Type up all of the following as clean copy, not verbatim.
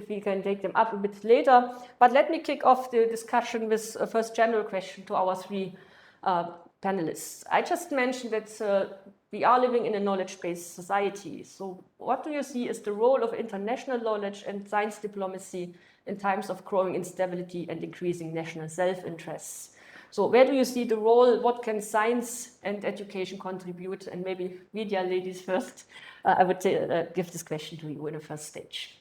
if we can take them up a bit later. But let me kick off the discussion with a first general question to our three panelists. I just mentioned that we are living in a knowledge-based society. So what do you see as the role of international knowledge and science diplomacy in times of growing instability and increasing national self-interests? So where do you see the role? What can science and education contribute? And maybe Vidya, ladies first. I would give this question to you in the first stage.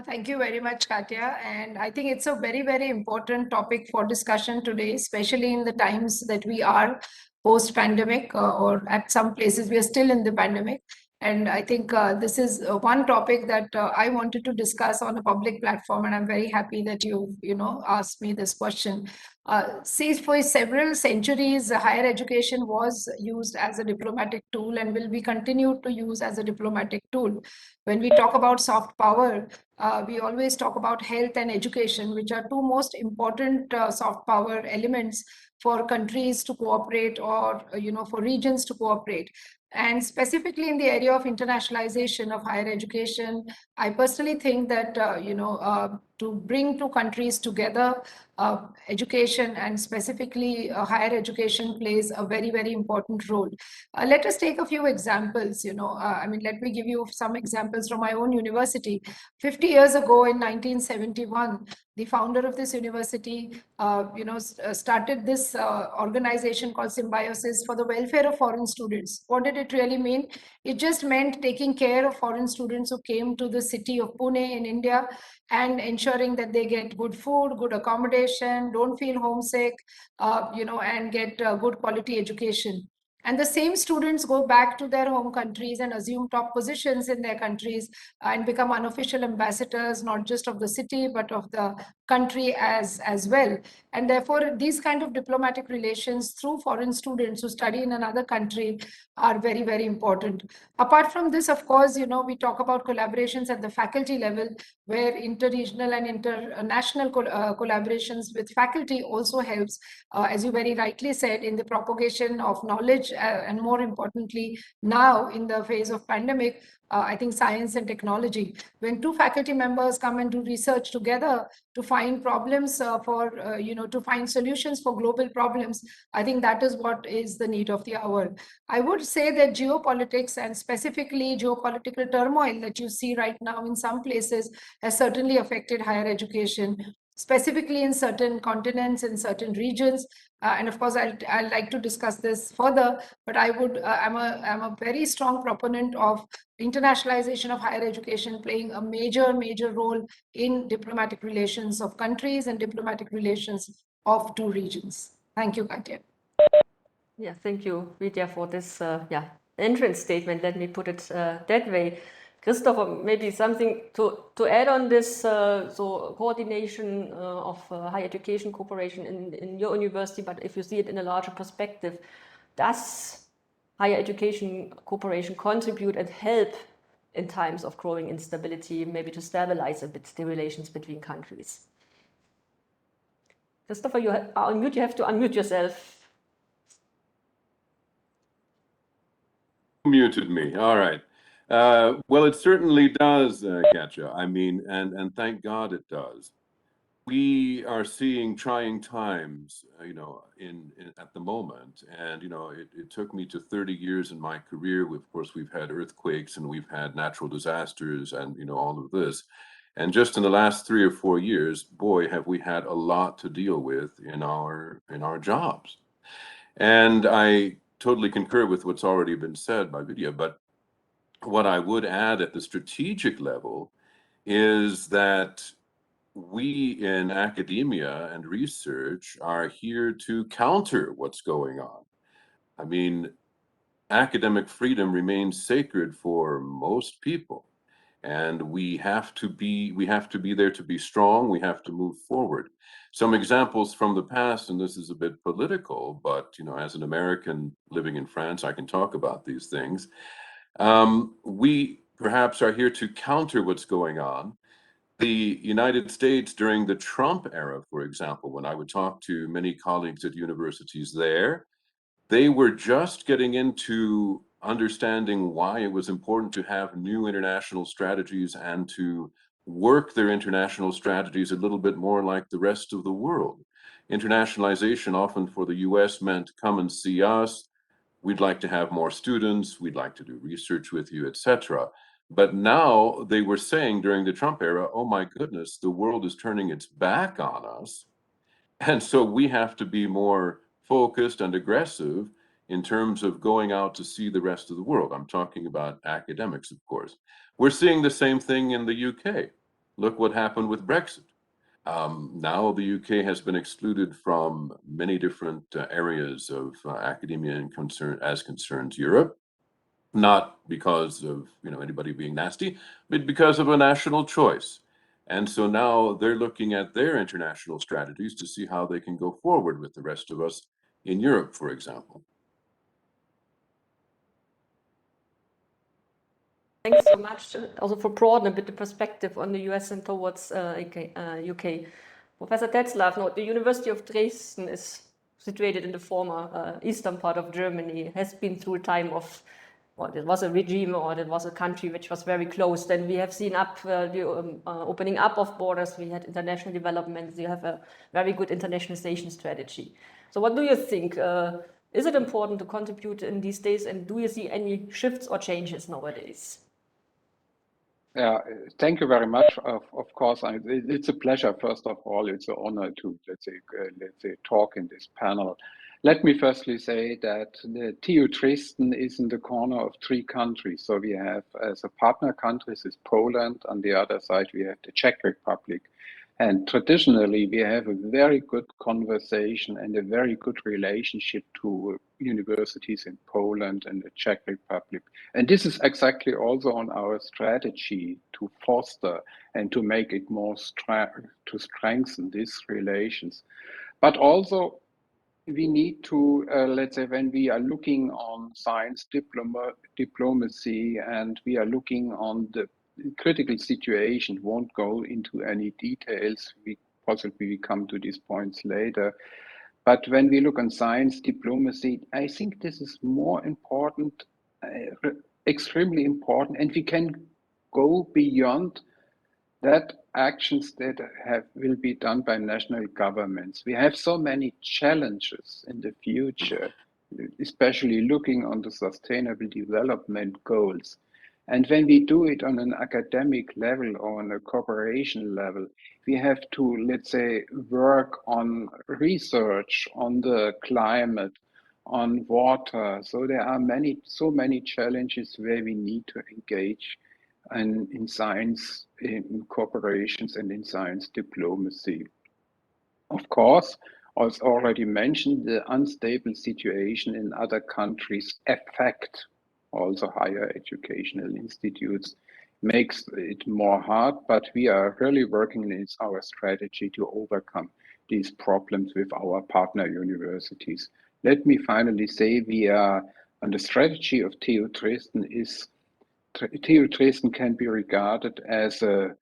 Thank you very much, Katya. And I think it's a very, very important topic for discussion today, especially in the times that we are post-pandemic, or at some places we are still in the pandemic. And I think this is one topic that I wanted to discuss on a public platform, and I'm very happy that you asked me this question. See, for several centuries, higher education was used as a diplomatic tool and will be continued to use as a diplomatic tool. When we talk about soft power, we always talk about health and education, which are two most important soft power elements for countries to cooperate, or for regions to cooperate. And specifically in the area of internationalization of higher education, I personally think that to bring two countries together, education and specifically higher education plays a very, very important role. Let us take a few examples. Let me give you some examples from my own university. 50 years ago in 1971, the founder of this university, started this organization called Symbiosis for the welfare of foreign students. What did it really mean? It just meant taking care of foreign students who came to the city of Pune in India and ensuring that they get good food, good accommodation, don't feel homesick, and get good quality education. And the same students go back to their home countries and assume top positions in their countries and become unofficial ambassadors, not just of the city, but of the country as well. And therefore, these kind of diplomatic relations through foreign students who study in another country are very, very important. Apart from this, of course, we talk about collaborations at the faculty level, where interregional and international collaborations with faculty also helps, as you very rightly said, in the propagation of knowledge, and more importantly, now in the phase of pandemic, I think science and technology. When two faculty members come and do research together to find problems to find solutions for global problems, I think that is what is the need of the hour. I would say that geopolitics, and specifically geopolitical turmoil that you see right now in some places, has certainly affected higher education, specifically in certain continents, in certain regions. And of course, I'd like to discuss this further, but I'm a very strong proponent of internationalization of higher education playing a major role in diplomatic relations of countries and diplomatic relations of two regions. Thank you, Katya. Yeah, thank you, Vidya, for this entrance statement. Let me put it that way. Christopher, maybe something to add on this, so coordination of higher education cooperation in your university, but if you see it in a larger perspective, does higher education cooperation contribute and help in times of growing instability, maybe to stabilize a bit the relations between countries? Christopher, you have to unmute yourself. Muted me, all right. Well, it certainly does, Katja. I mean, and thank God it does. We are seeing trying times, at the moment, and it took me to 30 years in my career. Of course, we've had earthquakes and we've had natural disasters, and all of this. And just in the last 3 or 4 years, boy, have we had a lot to deal with in our jobs. And I totally concur with what's already been said by Vidya, but what I would add at the strategic level is that we in academia and research are here to counter what's going on. I mean, academic freedom remains sacred for most people, and we have to be there to be strong. We have to move forward. Some examples from the past, and this is a bit political, but as an American living in France, I can talk about these things. We perhaps are here to counter what's going on. The United States during the Trump era, for example, when I would talk to many colleagues at universities there, they were just getting into understanding why it was important to have new international strategies and to work their international strategies a little bit more like the rest of the world. Internationalization often for the US meant come and see us, we'd like to have more students, we'd like to do research with you, etc. But now they were saying during the Trump era, oh my goodness, the world is turning its back on us. And so we have to be more focused and aggressive in terms of going out to see the rest of the world. I'm talking about academics, of course. We're seeing the same thing in the UK. Look what happened with Brexit. Now the UK has been excluded from many different areas of academia and concerns Europe, not because of anybody being nasty, but because of a national choice. And so now they're looking at their international strategies to see how they can go forward with the rest of us in Europe, for example. Thanks so much, also for broadening a bit the perspective on the US and towards UK. Professor Tetzlaff, no, the University of Dresden is situated in the former eastern part of Germany, has been through a time of, well, it was a regime or it was a country which was very closed. And we have seen the opening up of borders. We had international developments. You have a very good internationalization strategy. So what do you think? Is it important to contribute in these days? And do you see any shifts or changes nowadays? Yeah, thank you very much. Of course, it's a pleasure. First of all, it's an honor to let's say talk in this panel. Let me firstly say that the TU Dresden is in the corner of three countries. So we have as a partner countries is Poland. On the other side, we have the Czech Republic. And traditionally, we have a very good conversation and a very good relationship to universities in Poland and the Czech Republic. And this is exactly also on our strategy to foster and to make it more to strengthen these relations. But also, we need to, let's say, when we are looking on science diplomacy and we are looking on the critical situation, won't go into any details. We possibly come to these points later. But when we look on science diplomacy, I think this is more important, extremely important, and we can go beyond that actions that will be done by national governments. We have so many challenges in the future, especially looking on the sustainable development goals. And when we do it on an academic level or on a cooperation level, we have to, let's say, work on research, on the climate, on water. So there are so many challenges where we need to engage in science, in corporations and in science diplomacy. Of course, as already mentioned, the unstable situation in other countries affect also higher educational institutes, makes it more hard, but we are really working in our strategy to overcome these problems with our partner universities. Let me finally say we are on the strategy of TU Dresden is TU Dresden can be regarded as a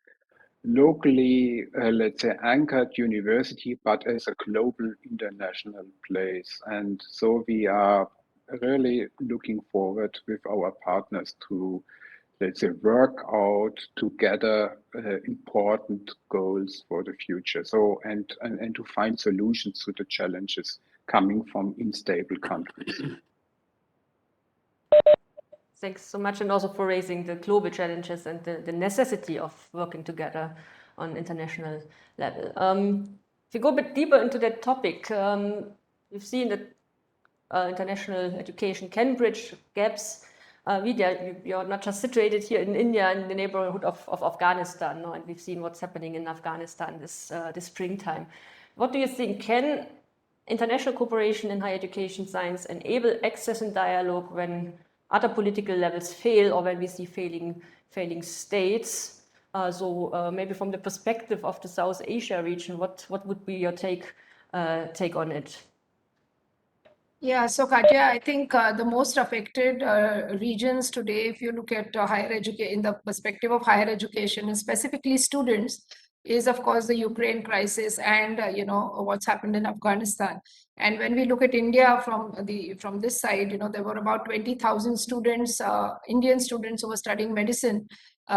locally, let's say, anchored university, but as a global international place. And so we are really looking forward with our partners to, let's say, work out together important goals for the future. So, and to find solutions to the challenges coming from unstable countries. Thanks so much, and also for raising the global challenges and the necessity of working together on international level. If you go a bit deeper into that topic, we've seen that international education can bridge gaps. Vidya, you're not just situated here in India in the neighborhood of Afghanistan, no? And we've seen what's happening in Afghanistan this springtime. What do you think? Can international cooperation in higher education science enable access and dialogue when other political levels fail, or when we see failing states? So maybe from the perspective of the South Asia region, what would be your take on it? Yeah, so Katya, I think the most affected regions today, if you look at higher education in the perspective of higher education, and specifically students, is, of course, the Ukraine crisis and what's happened in Afghanistan. And when we look at India from this side, there were about 20,000 students, Indian students, who were studying medicine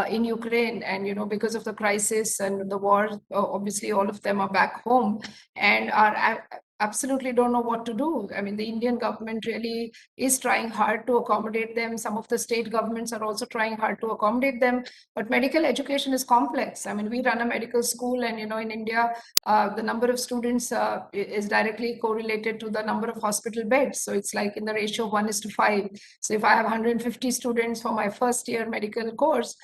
in Ukraine, and because of the crisis and the war, obviously all of them are back home and are absolutely don't know what to do. I mean, the Indian government really is trying hard to accommodate them. Some of the state governments are also trying hard to accommodate them. But medical education is complex. I mean, we run a medical school, and in India, the number of students is directly correlated to the number of hospital beds. So it's like in the ratio of 1:5. So if I have 150 students for my first year medical course,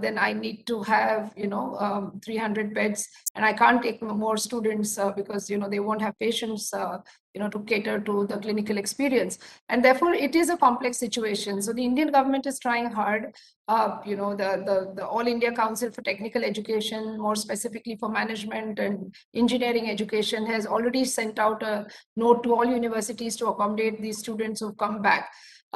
then I need to have 300 beds, and I can't take more students because they won't have patients to cater to the clinical experience. And therefore it is a complex situation. So the Indian government is trying hard. The All India Council for Technical Education, more specifically for management and engineering education, has already sent out a note to all universities to accommodate these students who've come back.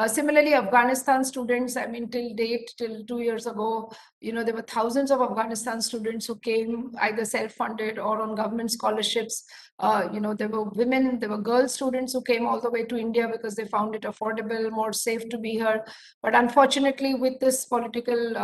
Similarly, Afghanistan students, I mean, till 2 years ago, there were thousands of Afghanistan students who came either self-funded or on government scholarships. There were women, there were girl students who came all the way to India because they found it affordable, more safe to be here. But unfortunately, with this political,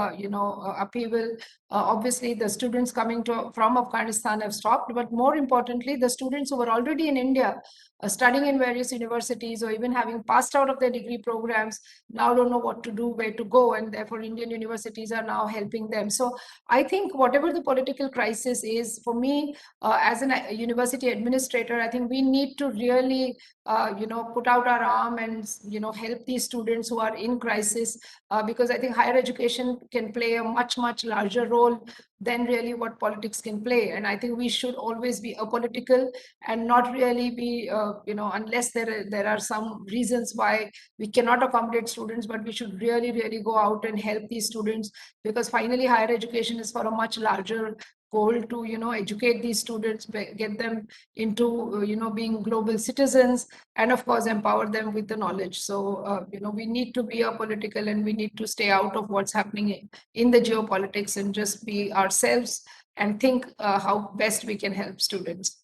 upheaval, obviously the students coming from Afghanistan have stopped. But more importantly, the students who were already in India, studying in various universities or even having passed out of their degree programs, now don't know what to do, where to go, and therefore Indian universities are now helping them. So I think whatever the political crisis is, for me, as a university administrator, I think we need to really put out our arm and help these students who are in crisis, because I think higher education can play a much larger role than really what politics can play. And I think we should always be apolitical and not really be unless there are some reasons why we cannot accommodate students, but we should really go out and help these students, because finally higher education is for a much larger goal to educate these students, get them into being global citizens, and of course empower them with the knowledge. So we need to be apolitical, and we need to stay out of what's happening in the geopolitics and just be ourselves and think how best we can help students.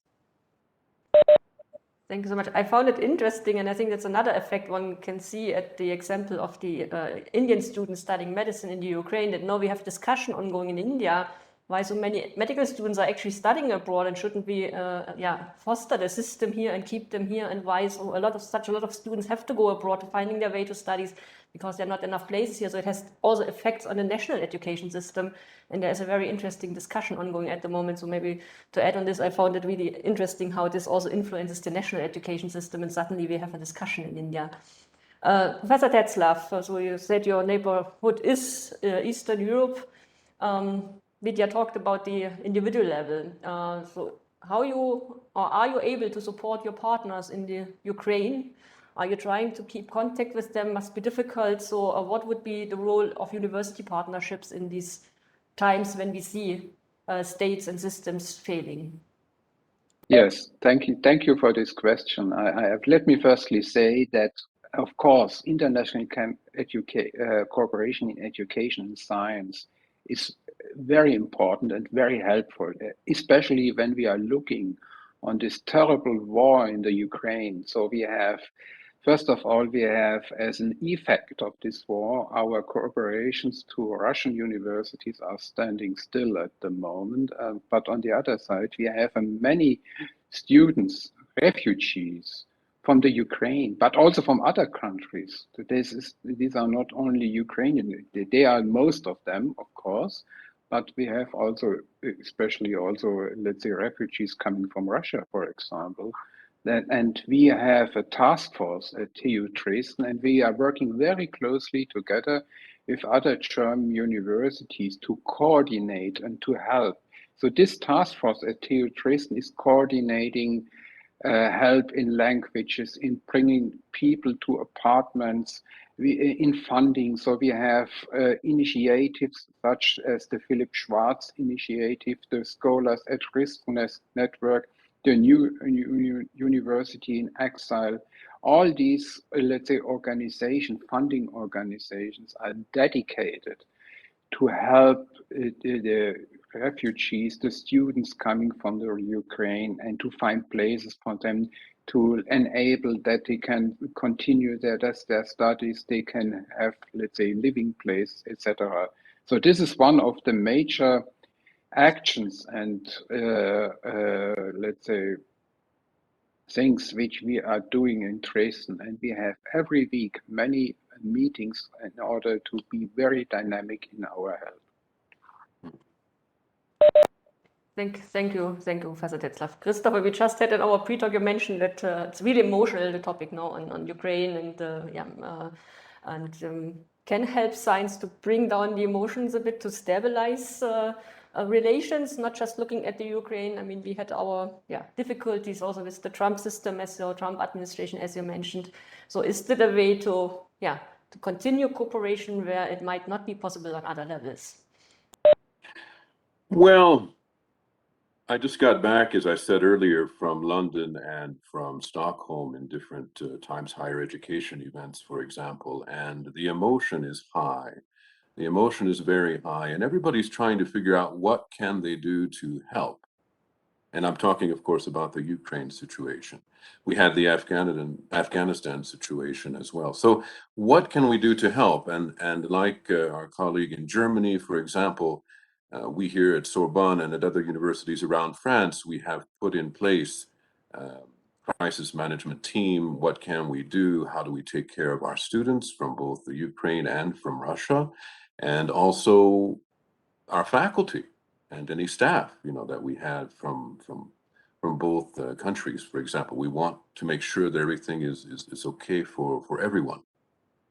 Thank you so much. I found it interesting, and I think that's another effect one can see at the example of the Indian students studying medicine in the Ukraine, that now we have discussion ongoing in India why so many medical students are actually studying abroad, and shouldn't we foster the system here and keep them here, and why such a lot of students have to go abroad to finding their way to studies because there are not enough places here. So it has also effects on the national education system, and there is a very interesting discussion ongoing at the moment. So maybe to add on this, I found it really interesting how this also influences the national education system, and suddenly we have a discussion in India. Professor Tetzlaff, so you said your neighborhood is Eastern Europe. Vidya talked about the individual level. So are you able to support your partners in the Ukraine? Are you trying to keep contact with them? Must be difficult. So what would be the role of university partnerships in these times when we see states and systems failing? Yes, thank you for this question. Let me firstly say that, of course, international cooperation in education and science is very important and very helpful, especially when we are looking on this terrible war in the Ukraine. So we have, first of all, we have as an effect of this war, our cooperations to Russian universities are standing still at the moment. But on the other side, we have many students, refugees from the Ukraine, but also from other countries. These are not only Ukrainian, they are most of them, of course, but we have also, especially also, let's say, refugees coming from Russia, for example. And we have a task force at TU Dresden, and we are working very closely together with other German universities to coordinate and to help. So this task force at TU Dresden is coordinating help in languages, in bringing people to apartments, in funding. So we have initiatives such as the Philipp Schwarz initiative, the Scholars at Risk Network, the new University in Exile. All these, let's say, funding organizations are dedicated to help the refugees, the students coming from the Ukraine, and to find places for them to enable that they can continue their studies, they can have, let's say, living place, etc. So this is one of the major actions and let's say things which we are doing in Dresden, and we have every week many meetings in order to be very dynamic in our help. Thank you, Professor Tetzlaff. Christopher, we just had in our pre-talk, you mentioned that it's really emotional, the topic now on Ukraine, and can help science to bring down the emotions a bit, to stabilize relations, not just looking at the Ukraine. I mean, we had our difficulties also with the Trump system, Trump administration, as you mentioned. So is that a way to continue cooperation where it might not be possible on other levels? Well, I just got back, as I said earlier, from London and from Stockholm in different times higher education events, for example, and the emotion is high. The emotion is very high, and everybody's trying to figure out what can they do to help. And I'm talking, of course, about the Ukraine situation. We had the Afghanistan situation as well. So what can we do to help? And like our colleague in Germany, for example, we here at Sorbonne and at other universities around France, we have put in place crisis management team. What can we do? How do we take care of our students from both the Ukraine and from Russia? And also our faculty and any staff, that we had from both countries. For example, we want to make sure that everything is okay for everyone,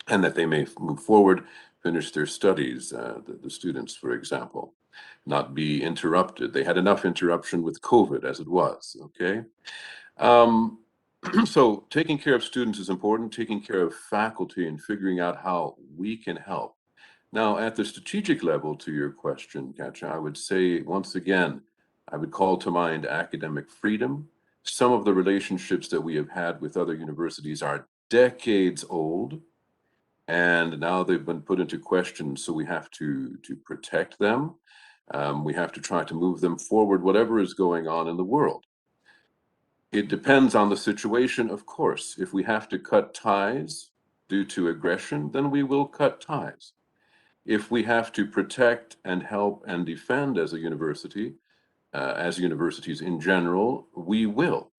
and that they may move forward, finish their studies, the students, for example, not be interrupted. They had enough interruption with COVID as it was, okay? So taking care of students is important, taking care of faculty and figuring out how we can help. Now, at the strategic level, to your question, Katja, I would say, once again, I would call to mind academic freedom. Some of the relationships that we have had with other universities are decades old, and now they've been put into question, so we have to protect them. We have to try to move them forward, whatever is going on in the world. It depends on the situation, of course. If we have to cut ties due to aggression, then we will cut ties. If we have to protect and help and defend as a university, as universities in general, we will.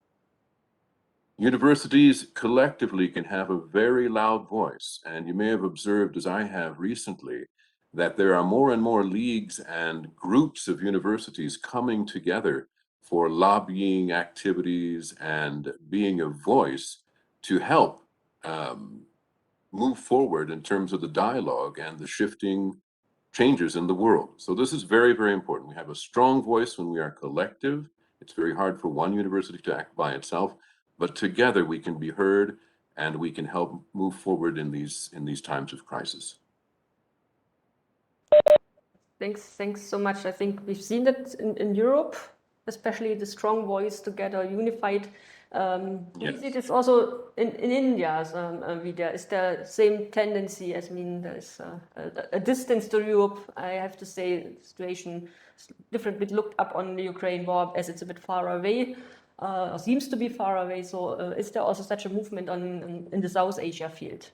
Universities collectively can have a very loud voice, and you may have observed, as I have recently, that there are more and more leagues and groups of universities coming together for lobbying activities and being a voice to help move forward in terms of the dialogue and the shifting changes in the world. So this is very, very important. We have a strong voice when we are collective. It's very hard for one university to act by itself, but together we can be heard and we can help move forward in these times of crisis. Thanks so much. I think we've seen that in Europe, especially the strong voice together, unified. We see this also in India, Vidya. Is there same tendency? There's a distance to Europe. I have to say, the situation is different. We looked up on the Ukraine war as it's a bit far away, or seems to be far away. So is there also such a movement in the South Asia field?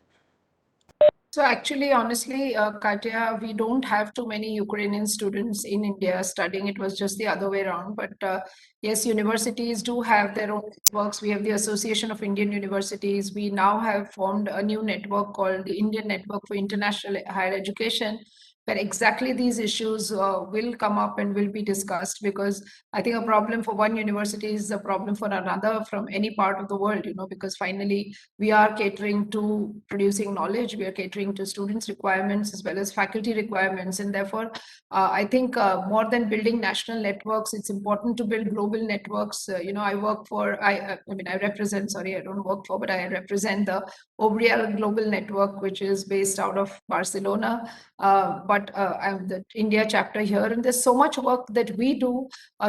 So actually, honestly, Katya, we don't have too many Ukrainian students in India studying. It was just the other way around. But yes, universities do have their own networks. We have the Association of Indian Universities. We now have formed a new network called the Indian Network for International Higher Education, where exactly these issues will come up and will be discussed, because I think a problem for one university is a problem for another from any part of the world, because finally we are catering to producing knowledge, we are catering to students' requirements as well as faculty requirements. And therefore, I think more than building national networks, it's important to build global networks. I represent the Obriel Global Network, which is based out of Barcelona, but I'm the India chapter here. And there's so much work that we do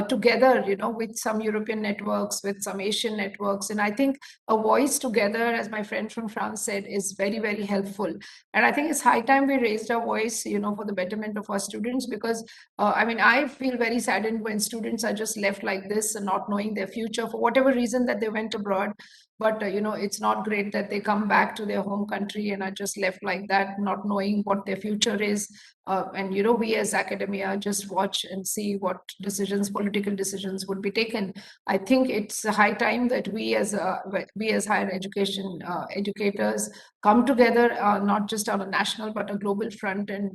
together, with some European networks, with some Asian networks. And I think a voice together, as my friend from France said, is very, very helpful. And I think it's high time we raised our voice, for the betterment of our students, because I feel very saddened when students are just left like this and not knowing their future for whatever reason that they went abroad. But it's not great that they come back to their home country and are just left like that, not knowing what their future is. And we as academia just watch and see what political decisions would be taken. I think it's a high time that we as higher education educators come together, not just on a national but a global front, and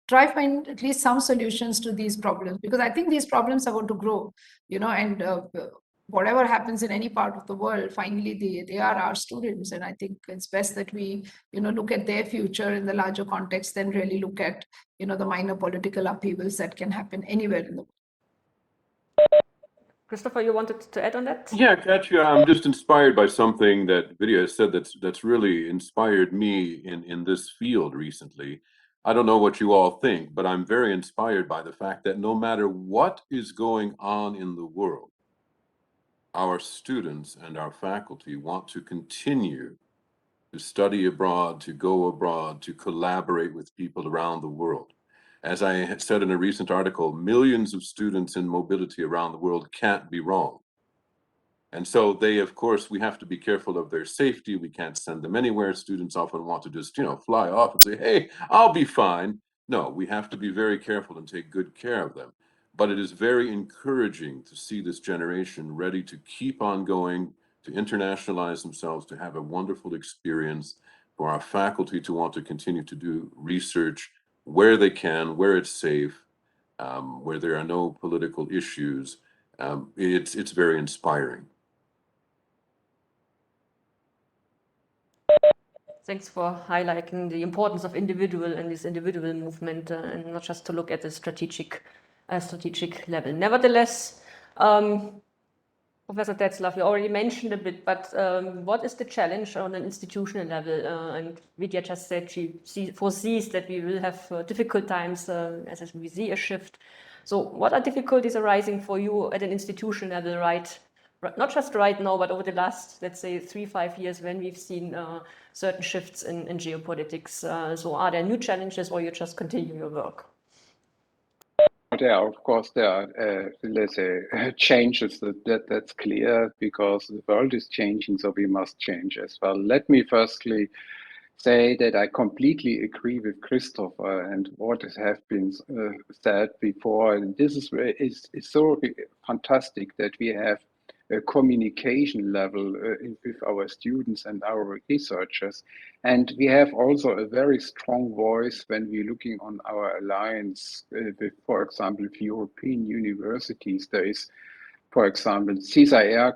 try find at least some solutions to these problems, because I think these problems are going to grow, and whatever happens in any part of the world, finally they are our students. And I think it's best that we look at their future in the larger context than really look at the minor political upheavals that can happen anywhere in the world. Christopher, you wanted to add on that? Yeah, Katya, I'm just inspired by something that Vidya has said that's really inspired me in this field recently. I don't know what you all think, but I'm very inspired by the fact that no matter what is going on in the world, our students and our faculty want to continue to study abroad, to go abroad, to collaborate with people around the world. As I had said in a recent article, millions of students in mobility around the world can't be wrong. And so of course, we have to be careful of their safety. We can't send them anywhere. Students often want to just, fly off and say, hey, I'll be fine. No, we have to be very careful and take good care of them. But it is very encouraging to see this generation ready to keep on going, to internationalize themselves, to have a wonderful experience, for our faculty to want to continue to do research where they can, where it's safe, where there are no political issues. It's very inspiring. Thanks for highlighting the importance of individual and this individual movement, and not just to look at the strategic level. Nevertheless, Professor Tetzlaff, you already mentioned a bit, but what is the challenge on an institutional level? And Vidya just said she foresees that we will have difficult times as we see a shift. So what are difficulties arising for you at an institutional level, right? Not just right now, but over the last, let's say, 3-5 years, when we've seen certain shifts in geopolitics. So are there new challenges, or you just continue your work? Of course, there are, let's say, changes. That's clear, because the world is changing, so we must change as well. Let me firstly say that I completely agree with Christopher and what has been said before. And this is so fantastic that we have a communication level with our students and our researchers. And we have also a very strong voice when we're looking on our alliance with, for example, with European universities. There is, for example, the CSIR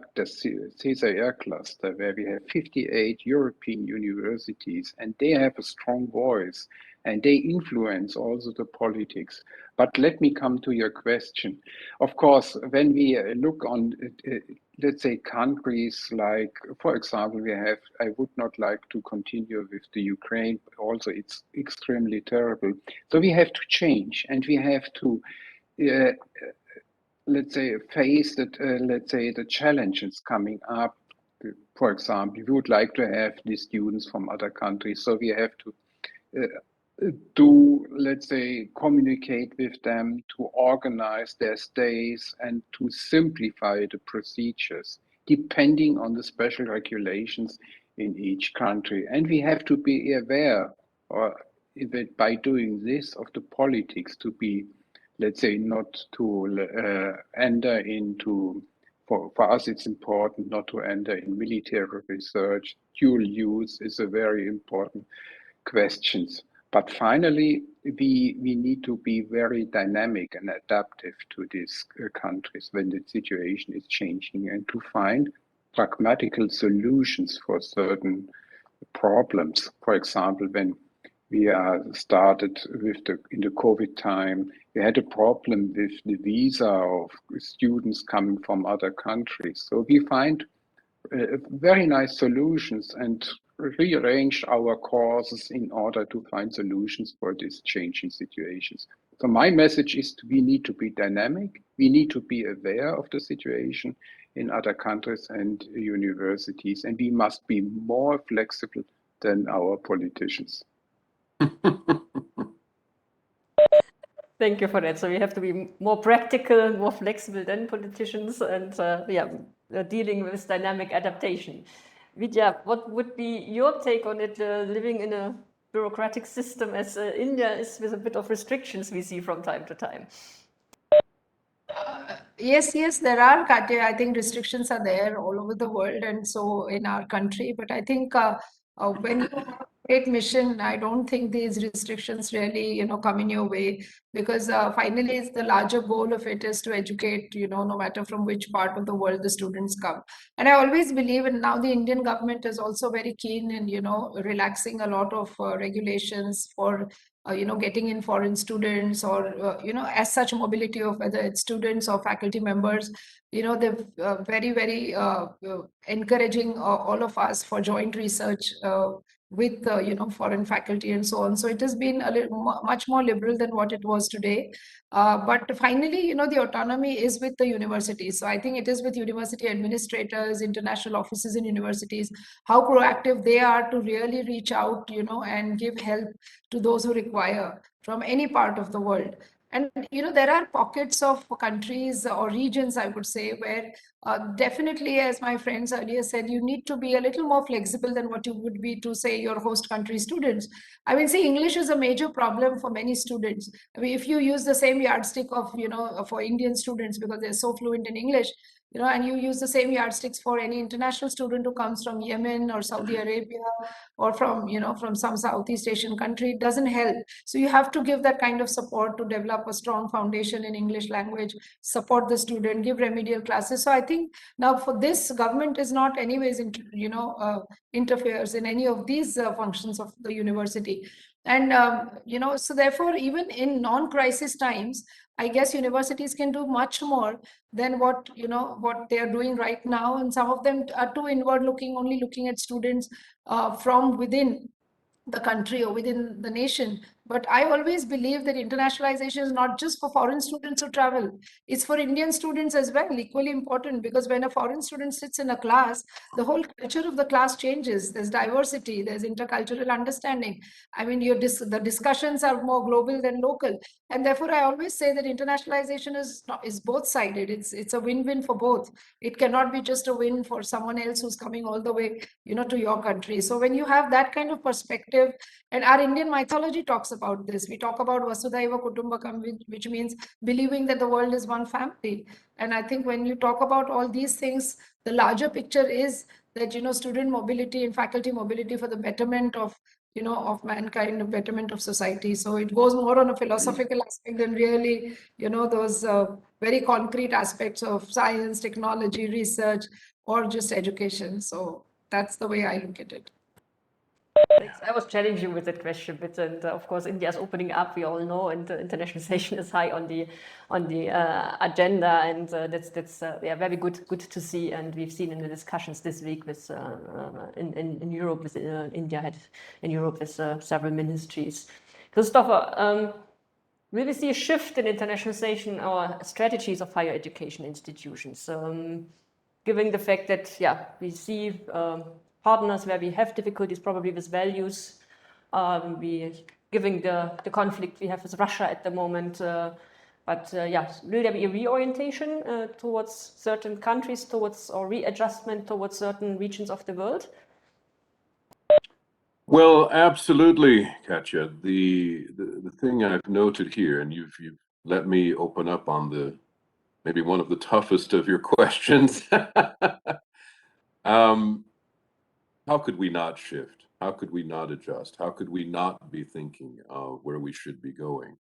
cluster, where we have 58 European universities, and they have a strong voice, and they influence also the politics. But let me come to your question. Of course, when we look on, let's say, countries like, for example, I would not like to continue with the Ukraine, but also it's extremely terrible. So we have to change, and we have to, let's say, face the challenges coming up. For example, we would like to have these students from other countries, so we have to let's say, communicate with them, to organize their stays, and to simplify the procedures depending on the special regulations in each country. And we have to be aware, or by doing this, of the politics, to be, let's say, not to enter into, for us it's important not to enter in military research. Dual use is a very important question. But finally, we need to be very dynamic and adaptive to these countries when the situation is changing, and to find pragmatical solutions for certain problems. For example, when we started in the COVID time, we had a problem with the visa of students coming from other countries. So we find very nice solutions, and rearranged our courses in order to find solutions for these changing situations. So my message is we need to be dynamic. We need to be aware of the situation in other countries and universities, and we must be more flexible than our politicians. Thank you for that. So we have to be more practical, more flexible than politicians, and dealing with dynamic adaptation. Vidya, what would be your take on it, living in a bureaucratic system as India is, with a bit of restrictions we see from time to time? Yes, there are, Katya. I think restrictions are there all over the world and so in our country. But I think when you have a great mission, I don't think these restrictions really, come in your way, because finally it's the larger goal of it is to educate, no matter from which part of the world the students come. And I always believe, and now the Indian government is also very keen in, relaxing a lot of regulations for getting in foreign students or, as such mobility of whether it's students or faculty members, they're very encouraging all of us for joint research with, foreign faculty and so on. So it has been a little much more liberal than what it was today. But finally, the autonomy is with the universities. So I think it is with university administrators, international offices in universities, how proactive they are to really reach out, and give help to those who require from any part of the world. And there are pockets of countries or regions, I would say, where definitely, as my friends earlier said, you need to be a little more flexible than what you would be to, say, your host country students. I mean, see, English is a major problem for many students. I mean, if you use the same yardstick of, for Indian students, because they're so fluent in English, and you use the same yardsticks for any international student who comes from Yemen or Saudi Arabia or from, from some Southeast Asian country, it doesn't help. So you have to give that kind of support to develop a strong foundation in English language, support the student, give remedial classes. So I think now for this, government is not anyways, interferes in any of these functions of the university. And, so therefore, even in non-crisis times, I guess universities can do much more than what they are doing right now. And some of them are too inward looking, only looking at students from within the country or within the nation. But I always believe that internationalization is not just for foreign students who travel. It's for Indian students as well, equally important, because when a foreign student sits in a class, the whole culture of the class changes. There's diversity, there's intercultural understanding. I mean, the discussions are more global than local. And therefore, I always say that internationalization is both-sided. It's a win-win for both. It cannot be just a win for someone else who's coming all the way, to your country. So when you have that kind of perspective, and our Indian mythology talks about this. We talk about Vasudhaiva Kutumbakam, which means believing that the world is one family. And I think when you talk about all these things, the larger picture is that, student mobility and faculty mobility for the betterment of, of mankind, the betterment of society. So it goes more on a philosophical aspect than really, those very concrete aspects of science, technology, research, or just education. So that's the way I look at it. I was challenging you with that question a bit, and of course, India is opening up. We all know, and internationalization is high on the agenda, and that's very good to see. And we've seen in the discussions this week with in Europe, with India had in Europe with several ministries. Christopher, will we see a shift in internationalization or strategies of higher education institutions, given the fact that we see partners where we have difficulties probably with values, given the conflict we have with Russia at the moment. But will there be a reorientation towards certain countries, or readjustment towards certain regions of the world? Well, absolutely, Katja. The thing I've noted here, and you've let me open up on maybe one of the toughest of your questions. How could we not shift? How could we not adjust? How could we not be thinking of where we should be going?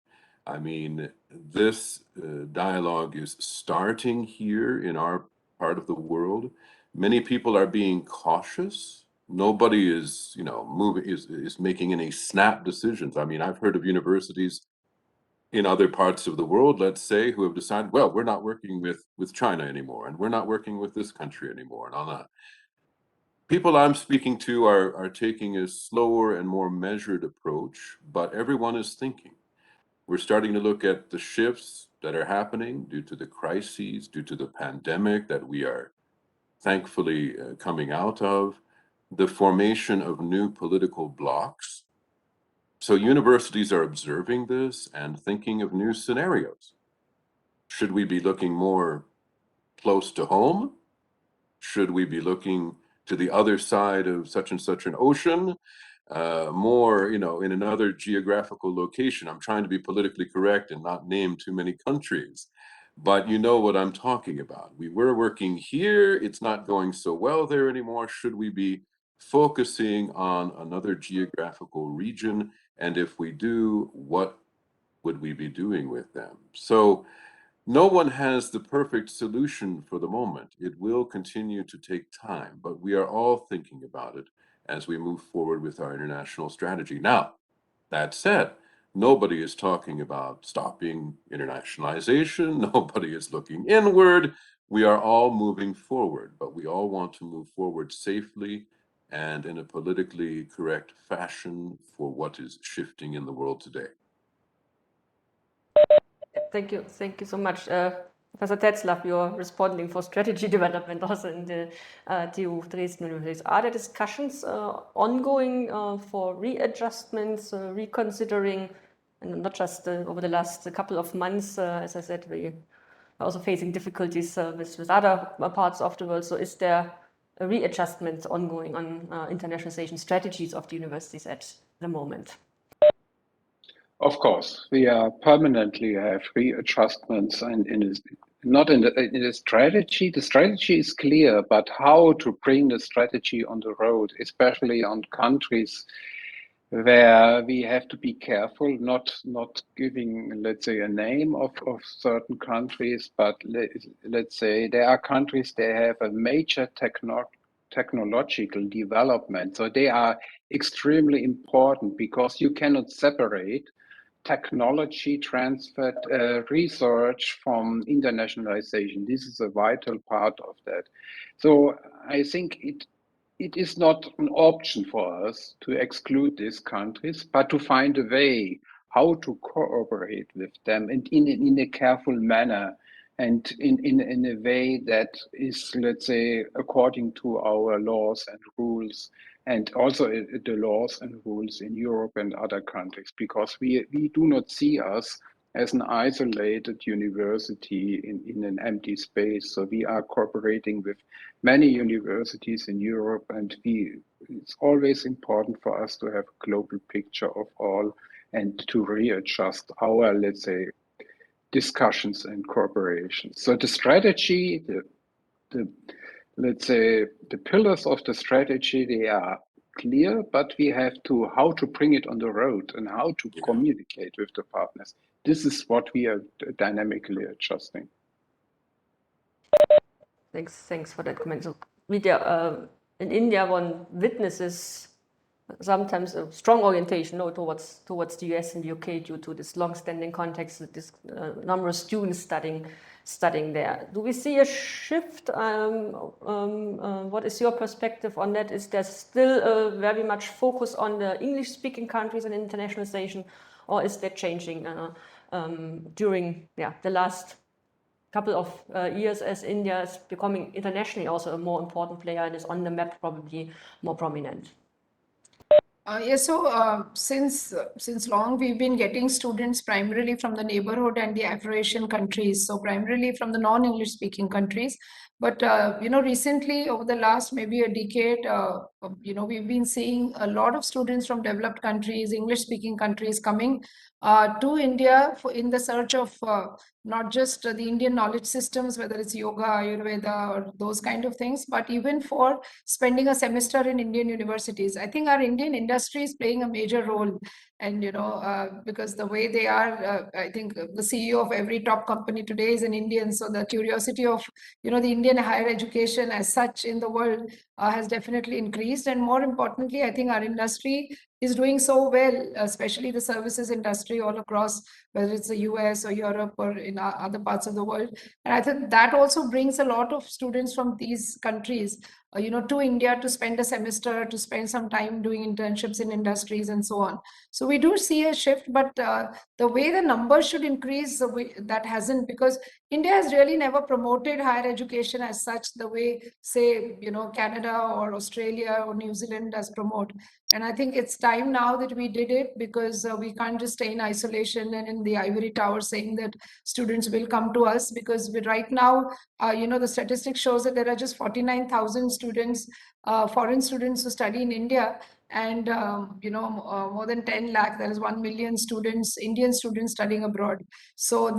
I mean, this dialogue is starting here in our part of the world. Many people are being cautious. Nobody is, is making any snap decisions. I mean, I've heard of universities in other parts of the world, let's say, who have decided, well, we're not working with China anymore, and we're not working with this country anymore, and all that. people I'm speaking to are taking a slower and more measured approach, but everyone is thinking. We're starting to look at the shifts that are happening due to the crises, due to the pandemic that we are thankfully coming out of, the formation of new political blocs. So universities are observing this and thinking of new scenarios. Should we be looking more close to home? Should we be looking to the other side of such and such an ocean? More, in another geographical location. I'm trying to be politically correct and not name too many countries, but you know what I'm talking about. We were working here, it's not going so well there anymore. Should we be focusing on another geographical region? And if we do, what would we be doing with them? So no one has the perfect solution for the moment. It will continue to take time, but we are all thinking about it as we move forward with our international strategy. Now, that said, nobody is talking about stopping internationalization. Nobody is looking inward. We are all moving forward, but we all want to move forward safely and in a politically correct fashion for what is shifting in the world today. Thank you so much. Professor Tetzlaff, you're responding for strategy development also in the TU Dresden University. Are there discussions ongoing for readjustments, reconsidering, and not just over the last couple of months? As I said, we are also facing difficulties with other parts of the world. So is there a readjustment ongoing on internationalization strategies of the universities at the moment? Of course, we are permanently have readjustments, and not in the strategy. The strategy is clear, but how to bring the strategy on the road, especially on countries where we have to be careful, not giving, let's say, a name of certain countries, but let's say there are countries that have a major technological development. So they are extremely important because you cannot separate technology transfer, research from internationalization. This is a vital part of that. So I think it is not an option for us to exclude these countries, but to find a way how to cooperate with them and in a careful manner and in a way that is, let's say, according to our laws and rules, and also the laws and rules in Europe and other countries, because we do not see us as an isolated university in an empty space. So we are cooperating with many universities in Europe, and it's always important for us to have a global picture of all and to readjust our, let's say, discussions and cooperation. So the strategy, let's say, the pillars of the strategy, they are clear, but we have to how to bring it on the road and how to communicate with the partners. This is what we are dynamically adjusting. Thanks for that comment. So, Vidya, in India, one witnesses sometimes a strong orientation towards the US and the UK due to this long-standing context, this number of students studying there. Do we see a shift? What is your perspective on that? Is there still very much focus on the English-speaking countries and internationalization, or is that changing during the last couple of years as India is becoming internationally also a more important player and is on the map probably more prominent? Since long we've been getting students primarily from the neighborhood and the Afro-Asian countries, so primarily from the non-English speaking countries. But recently, over the last maybe a decade, we've been seeing a lot of students from developed countries, English-speaking countries, coming to India in the search of not just the Indian knowledge systems, whether it's yoga, Ayurveda, or those kind of things, but even for spending a semester in Indian universities. I think our Indian industry is playing a major role. And, because the way they are, I think the CEO of every top company today is an Indian. So the curiosity of, the Indian higher education as such in the world has definitely increased. And more importantly, I think our industry is doing so well, especially the services industry all across whether it's the US or Europe or in other parts of the world. And I think that also brings a lot of students from these countries, to India to spend a semester, to spend some time doing internships in industries and so on. So we do see a shift, but the way the numbers should increase, that hasn't, because India has really never promoted higher education as such the way, say, Canada or Australia or New Zealand does promote. And I think it's time now that we did it, because we can't just stay in isolation and in the ivory tower saying that students will come to us, because right now, the statistics shows that there are just 49,000 students, foreign students who study in India, and more than 10 lakh, there is 1 million students, Indian students studying abroad. So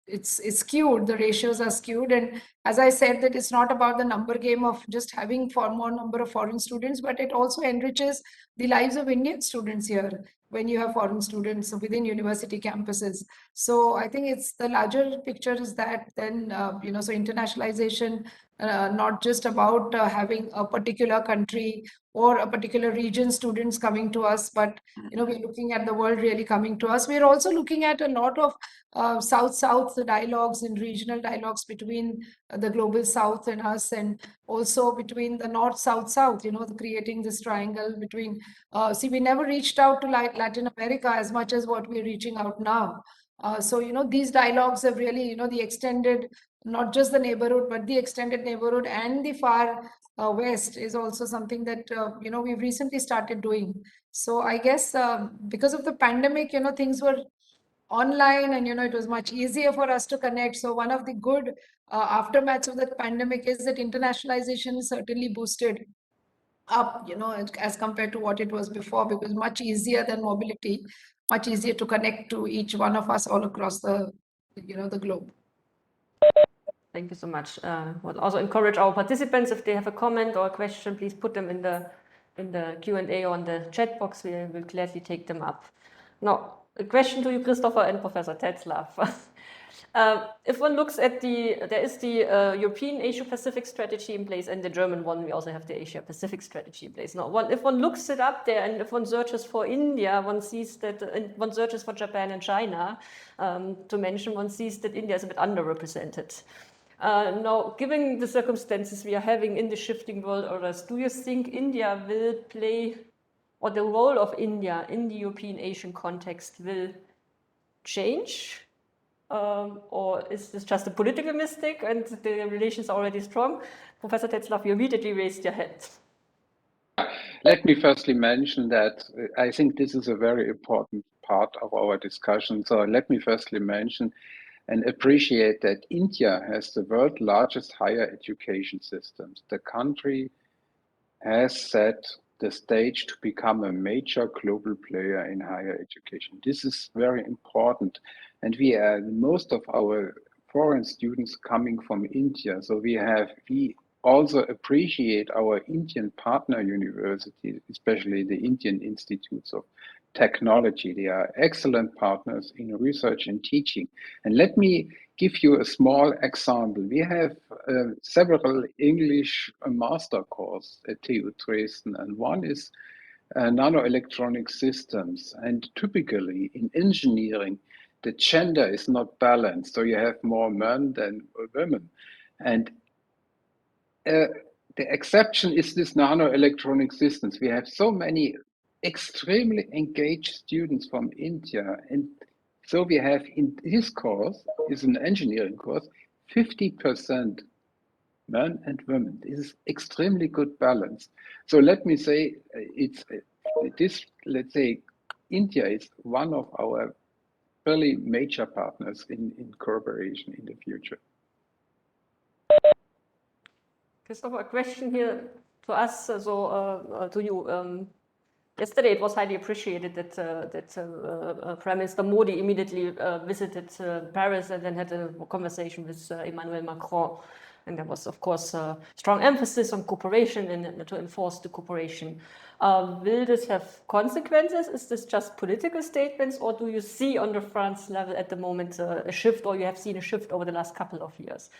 it's skewed, the ratios are skewed. And as I said, that it's not about the number game of just having more number of foreign students, but it also enriches the lives of Indian students here when you have foreign students within university campuses. So I think it's the larger picture is that then, so internationalization, not just about having a particular country or a particular region students coming to us, but we're looking at the world really coming to us. We're also looking at a lot of South-South dialogues and regional dialogues between the global South and us, and also between the North, South, South, creating this triangle between, we never reached out to Latin America as much as what we're reaching out now. So, these dialogues have really, the extended, not just the neighborhood, but the extended neighborhood and the far West is also something that, we've recently started doing. So I guess because of the pandemic, things were online, and it was much easier for us to connect. So one of the good aftermaths of the pandemic is that internationalization is certainly boosted up, as compared to what it was before, because much easier than mobility, much easier to connect to each one of us all across the globe. Thank you so much. We'll also encourage our participants, if they have a comment or a question, please put them in the Q&A or on the chat box. We will gladly take them up. Now, a question to you, Christopher and Professor Tetzlaff. If one looks at there is the European Asia-Pacific strategy in place and the German one, we also have the Asia-Pacific strategy in place. Now, if one looks it up there and if one searches for India, one sees that, one searches for Japan and China, to mention, one sees that India is a bit underrepresented. Now, given the circumstances we are having in the shifting world orders, do you think India will play, or the role of India in the European Asian context will change? Or is this just a political mistake and the relations are already strong? Professor Tetzlaff, you immediately raised your hand. Let me firstly mention that I think this is a very important part of our discussion. So let me firstly mention and appreciate that India has the world's largest higher education systems. The country has set the stage to become a major global player in higher education. This is very important. And we are most of our foreign students coming from India. So we also appreciate our Indian partner universities, especially the Indian Institutes of Technology. They are excellent partners in research and teaching. And let me give you a small example. We have several English master courses at TU Dresden, and one is nanoelectronic systems. And typically in engineering, the gender is not balanced, so you have more men than women. And the exception is this nanoelectronic systems. We have so many extremely engaged students from India, and so we have in this course, is an engineering course, 50% men and women. This is extremely good balance. So let me say, let's say India is one of our really major partners in cooperation in the future. Christopher, a question here to us, to you. Yesterday, it was highly appreciated that Prime Minister Modi immediately visited Paris and then had a conversation with Emmanuel Macron. And there was, of course, a strong emphasis on cooperation and to enforce the cooperation. Will this have consequences? Is this just political statements, or do you see on the France level at the moment a shift, or you have seen a shift over the last couple of years?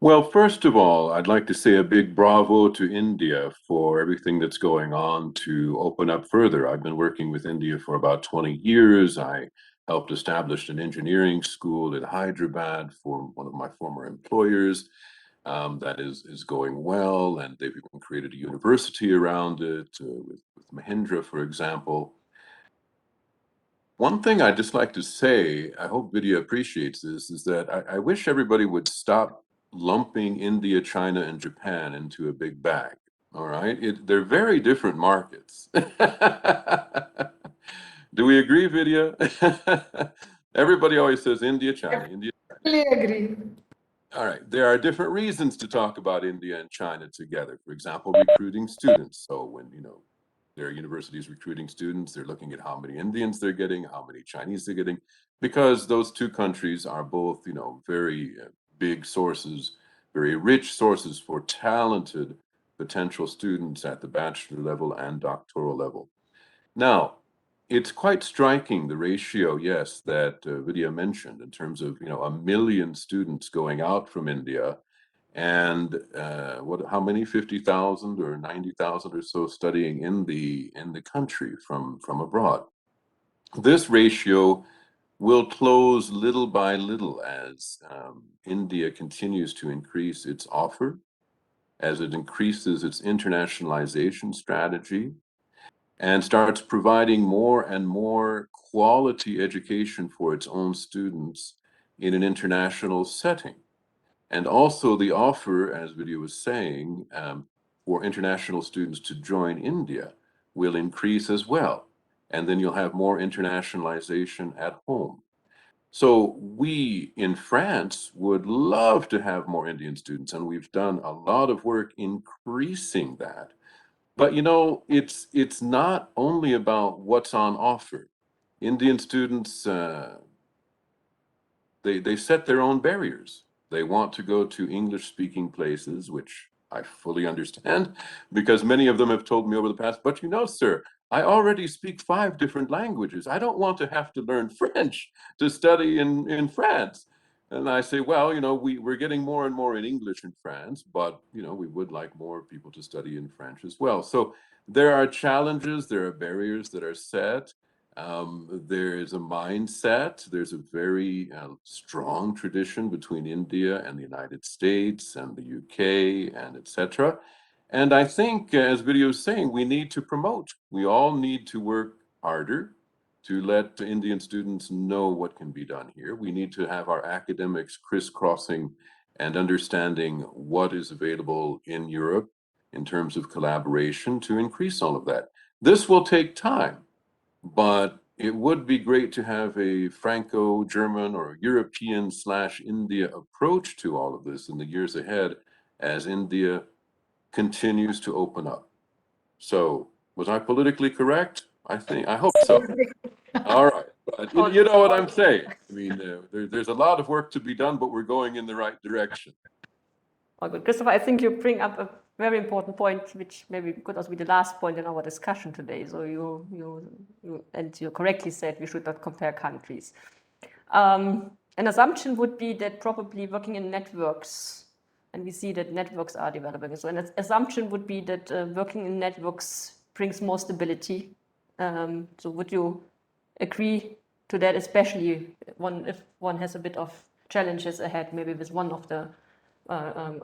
Well, first of all, I'd like to say a big bravo to India for everything that's going on to open up further. I've been working with India for about 20 years. I helped establish an engineering school in Hyderabad for one of my former employers. That is going well, and they've even created a university around it with Mahindra, for example. One thing I'd just like to say, I hope Vidya appreciates this, is that I wish everybody would stop lumping India, China, and Japan into a big bag. All right, they're very different markets. Do we agree, Vidya? Everybody always says India, China, India. I totally agree. All right, there are different reasons to talk about India and China together. For example, recruiting students. So when, there are universities recruiting students, they're looking at how many Indians they're getting, how many Chinese they're getting, because those two countries are both, very big sources, very rich sources for talented potential students at the bachelor level and doctoral level. Now, it's quite striking, the ratio, yes, that Vidya mentioned in terms of, 1 million students going out from India and how many, 50,000 or 90,000 or so studying in the country from abroad. This ratio will close little by little as India continues to increase its offer, as it increases its internationalization strategy, and starts providing more and more quality education for its own students in an international setting. And also the offer, as Vidya was saying, for international students to join India will increase as well. And then you'll have more internationalization at home. So we in France would love to have more Indian students, and we've done a lot of work increasing that. But it's not only about what's on offer. Indian students, they set their own barriers. They want to go to English-speaking places, which I fully understand, because many of them have told me over the past, but sir, I already speak 5 different languages. I don't want to have to learn French to study in France. And I say, well, we're getting more and more in English in France, but, we would like more people to study in French as well. So there are challenges, there are barriers that are set. There is a mindset, there's a very strong tradition between India and the United States and the UK and etc. And I think, as Vidya was saying, we need to promote. We all need to work harder to let Indian students know what can be done here. We need to have our academics crisscrossing and understanding what is available in Europe in terms of collaboration to increase all of that. This will take time, but it would be great to have a Franco-German or European/India approach to all of this in the years ahead as India continues to open up. So, was I politically correct? I hope so. All right, but you know what I'm saying. I mean, there's a lot of work to be done, but we're going in the right direction. Oh, good. Christopher, I think you bring up a very important point, which maybe could also be the last point in our discussion today. So you correctly said we should not compare countries. An assumption would be that probably working in networks, and we see that networks are developing. So an assumption would be that working in networks brings more stability. So would you agree to that, especially if one has a bit of challenges ahead, maybe with one of the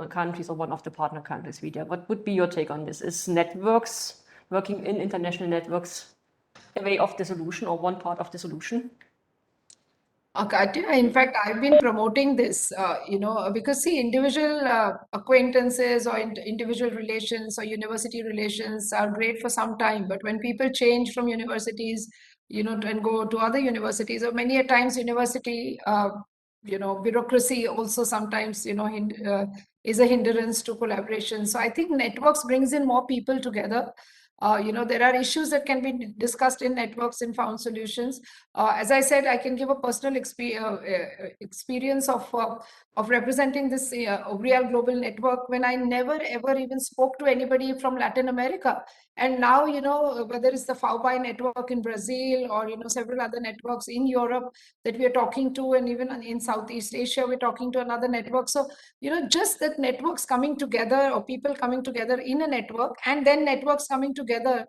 countries or one of the partner countries, Vidya? What would be your take on this? Is networks, working in international networks, a way of the solution or one part of the solution? Katya, in fact, I've been promoting this, because see, individual acquaintances or individual relations or university relations are great for some time. But when people change from universities, and go to other universities, or many a times university, bureaucracy also sometimes, is a hindrance to collaboration. So I think networks brings in more people together. There are issues that can be discussed in networks and found solutions. As I said, I can give a personal experience of representing this real global network when I never ever even spoke to anybody from Latin America. And now, whether it's the FAUBI network in Brazil or, several other networks in Europe that we are talking to, and even in Southeast Asia, we're talking to another network. So, just that networks coming together or people coming together in a network and then networks coming together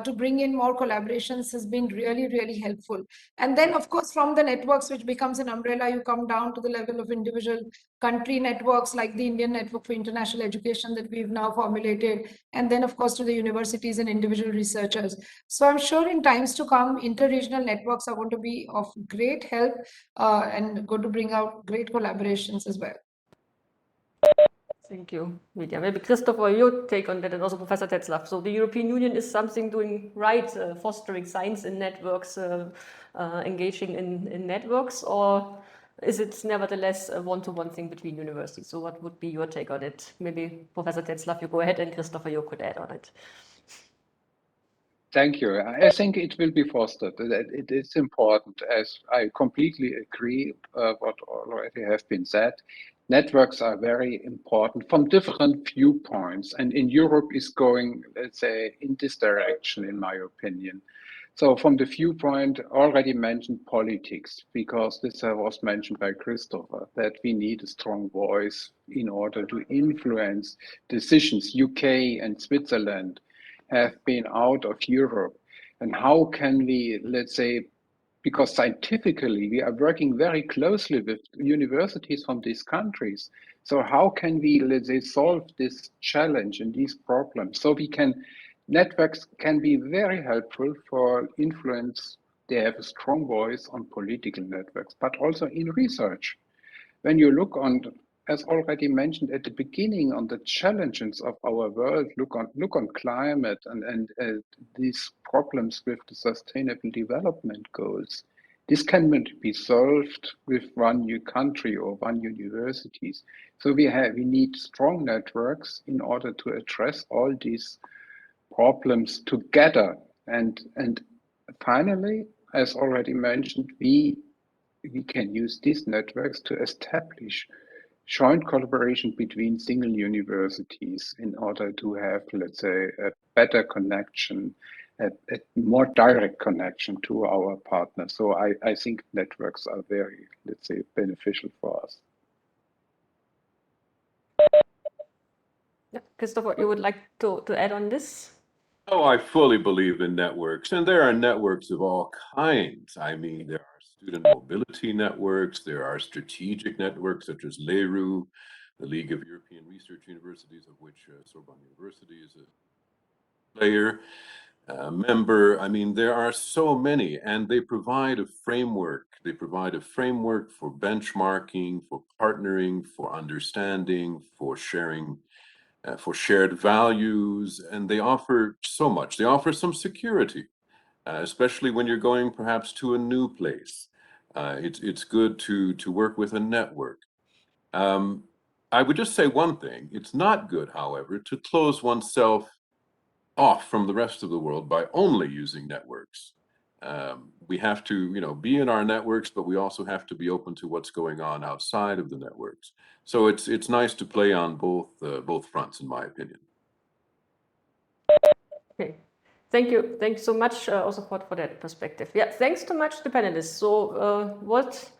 to bring in more collaborations has been really, really helpful. And then, of course, from the networks, which becomes an umbrella, you come down to the level of individual country networks like the Indian Network for International Education that we've now formulated, and then, of course, to the universities and individual researchers. So I'm sure in times to come, inter-regional networks are going to be of great help and going to bring out great collaborations as well. Thank you, Vidya. Maybe Christopher, your take on that, and also Professor Tetzlaff. So the European Union is something doing right, fostering science in networks, engaging in networks, or is it nevertheless a one-to-one thing between universities? So what would be your take on it? Maybe Professor Tetzlaff, you go ahead, and Christopher, you could add on it. Thank you. I think it will be fostered. It is important, as I completely agree what already have been said. Networks are very important from different viewpoints, and in Europe is going, let's say, in this direction, in my opinion. So from the viewpoint already mentioned politics, because this was mentioned by Christopher, that we need a strong voice in order to influence decisions. UK and Switzerland have been out of Europe. And how can we, let's say, because scientifically we are working very closely with universities from these countries. So how can we, let's say, solve this challenge and these problems? So networks can be very helpful for influence. They have a strong voice on political networks, but also in research. When you look on, as already mentioned at the beginning, on the challenges of our world, look on climate and these problems with the sustainable development goals. This cannot be solved with one new country or one universities. So we need strong networks in order to address all these problems together. And finally, as already mentioned, we can use these networks to establish joint collaboration between single universities in order to have, let's say, a better connection, a more direct connection to our partners. So I think networks are very, let's say, beneficial for us. Yeah. Christopher, you would like to add on this? Oh, I fully believe in networks, and there are networks of all kinds. I mean, there are student mobility networks, there are strategic networks such as LERU, the League of European Research Universities, of which Sorbonne-Universite is a player, member. I mean, there are so many, and they provide a framework. They provide a framework for benchmarking, for partnering, for understanding, for sharing, for shared values, and they offer so much. They offer some security, especially when you're going perhaps to a new place. It's good to work with a network. I would just say one thing. It's not good, however, to close oneself off from the rest of the world by only using networks. We have to, be in our networks, but we also have to be open to what's going on outside of the networks. So it's nice to play on both fronts, in my opinion. Okay, thank you. Thanks so much also for that perspective. Yeah, thanks so much to the panelists. So what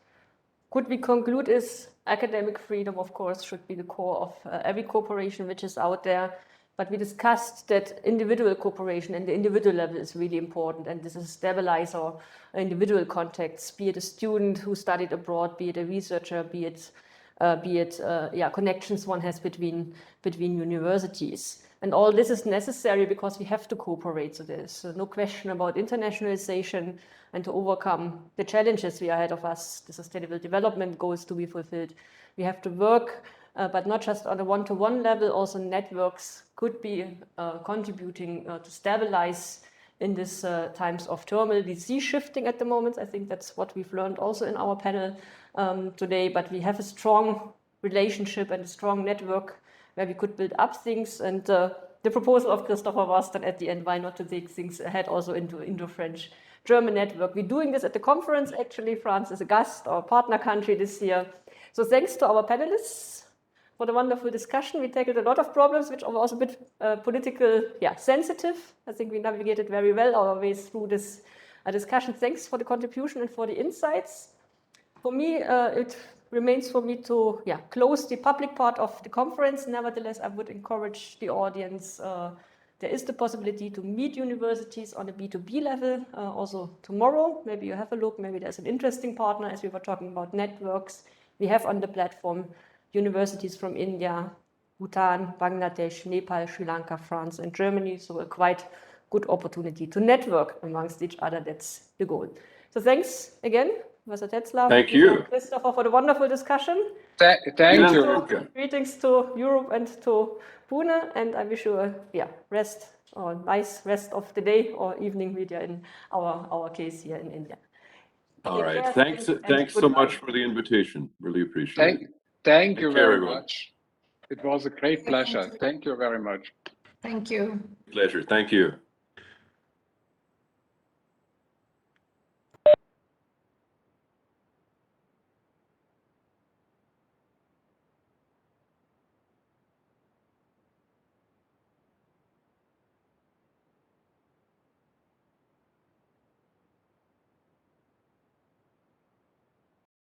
could we conclude is academic freedom, of course, should be the core of every cooperation which is out there. But we discussed that individual cooperation and the individual level is really important, and this is stabilize our individual contacts, be it a student who studied abroad, be it a researcher, be it connections one has between universities. And all this is necessary because we have to cooperate. So there's no question about internationalization and to overcome the challenges we are ahead of us, the sustainable development goals to be fulfilled. We have to work, but not just on a one-to-one level, also networks could be contributing to stabilize in these times of turmoil. We see shifting at the moment. I think that's what we've learned also in our panel today, but we have a strong relationship and a strong network where we could build up things. And the proposal of Christopher was then at the end, why not to take things ahead also into Indo-French German network. We're doing this at the conference, actually. France is a guest or partner country this year. So thanks to our panelists for the wonderful discussion. We tackled a lot of problems, which are also a bit political, sensitive. I think we navigated very well our way through this discussion. Thanks for the contribution and for the insights. For me, it remains for me to close the public part of the conference. Nevertheless, I would encourage the audience. There is the possibility to meet universities on a B2B level also tomorrow. Maybe you have a look. Maybe there's an interesting partner, as we were talking about networks. We have on the platform universities from India, Bhutan, Bangladesh, Nepal, Sri Lanka, France, and Germany. So a quite good opportunity to network amongst each other. That's the goal. So thanks again, Professor Tetzlaff. Thank you, Christopher, for the wonderful discussion. Thank you. Greetings to Europe and to Pune, and I wish you a nice rest of the day or evening, Vidya, in our case here in India. All right. Thanks so much for the invitation. Really appreciate it. Thank you very much. It was a great pleasure. Thank you very much. Thank you. Pleasure. Thank you.